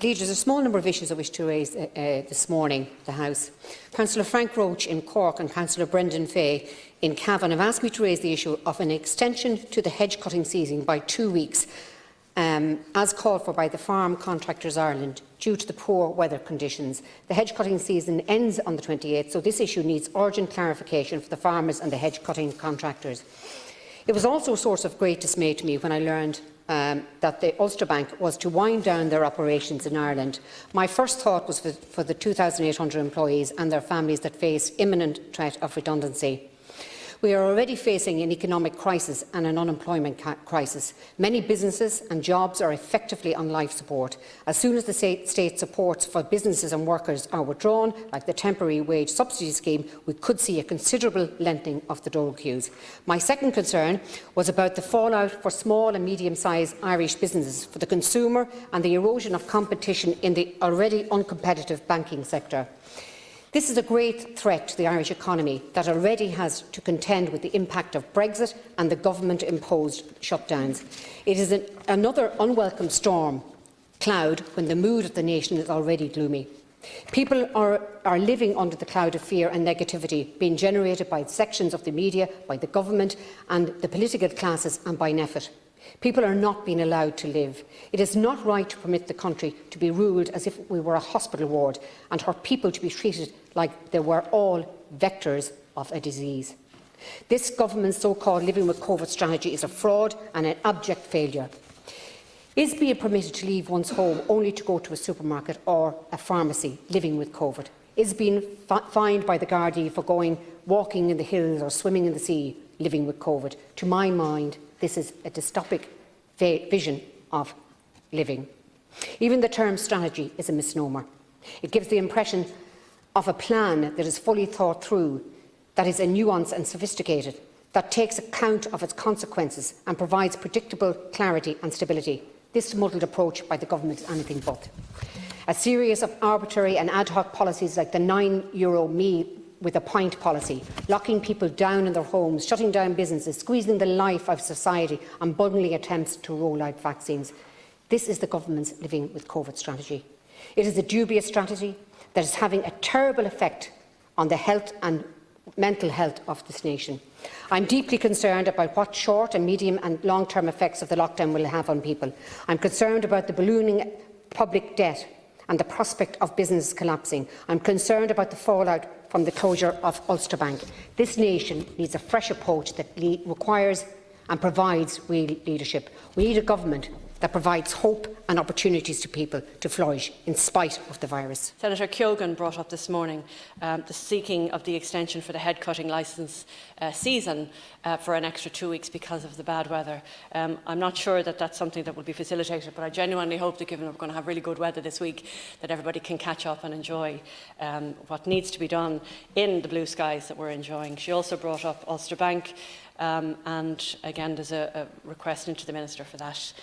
Leader, there's a small number of issues I wish to raise this morning, the House. Councillor Frank Roche in Cork and Councillor Brendan Fay in Cavan have asked me to raise the issue of an extension to the hedge cutting season by 2 weeks, as called for by the Farm Contractors Ireland, due to the poor weather conditions. The hedge cutting season ends on the 28th, so this issue needs urgent clarification for the farmers and the hedge cutting contractors. It was also a source of great dismay to me when I learned that the Ulster Bank was to wind down their operations in Ireland. My first thought was for the 2,800 employees and their families that face imminent threat of redundancy. We are already facing an economic crisis and an unemployment crisis. Many businesses and jobs are effectively on life support. As soon as the state supports for businesses and workers are withdrawn, like the temporary wage subsidy scheme, we could see a considerable lengthening of the dole queues. My second concern was about the fallout for small and medium-sized Irish businesses, for the consumer, and the erosion of competition in the already uncompetitive banking sector. This is a great threat to the Irish economy that already has to contend with the impact of Brexit and the government-imposed shutdowns. It is another unwelcome storm cloud when the mood of the nation is already gloomy. People are living under the cloud of fear and negativity being generated by sections of the media, by the government and the political classes, and by NEFIT. People are not being allowed to live. It is not right to permit the country to be ruled as if we were a hospital ward and for people to be treated like they were all vectors of a disease. This government's so-called living with COVID strategy is a fraud and an abject failure. Is being permitted to leave one's home only to go to a supermarket or a pharmacy living with COVID? Is being fined by the Gardaí for going walking in the hills or swimming in the sea living with COVID? To my mind, this is a dystopic vision of living. Even the term strategy is a misnomer. It gives the impression of a plan that is fully thought through, that is nuanced and sophisticated, that takes account of its consequences and provides predictable clarity and stability. This muddled approach by the government is anything but. A series of arbitrary and ad hoc policies like the €9 meal with a pint policy, locking people down in their homes, shutting down businesses, squeezing the life of society and bungling attempts to roll out vaccines. This is the government's living with COVID strategy. It is a dubious strategy that is having a terrible effect on the health and mental health of this nation. I am deeply concerned about what short and medium and long-term effects of the lockdown will have on people. I am concerned about the ballooning public debt and the prospect of business collapsing. I am concerned about the fallout from the closure of Ulster Bank. This nation needs a fresh approach that requires and provides real leadership. We need a government that provides hope and opportunities to people to flourish in spite of the virus. Senator Keogan brought up this morning the seeking of the extension for the head cutting licence season for an extra 2 weeks because of the bad weather. I'm not sure that that's something that will be facilitated, but I genuinely hope that, given we're going to have really good weather this week, that everybody can catch up and enjoy what needs to be done in the blue skies that we're enjoying. She also brought up Ulster Bank, and again there's a request into the Minister for that.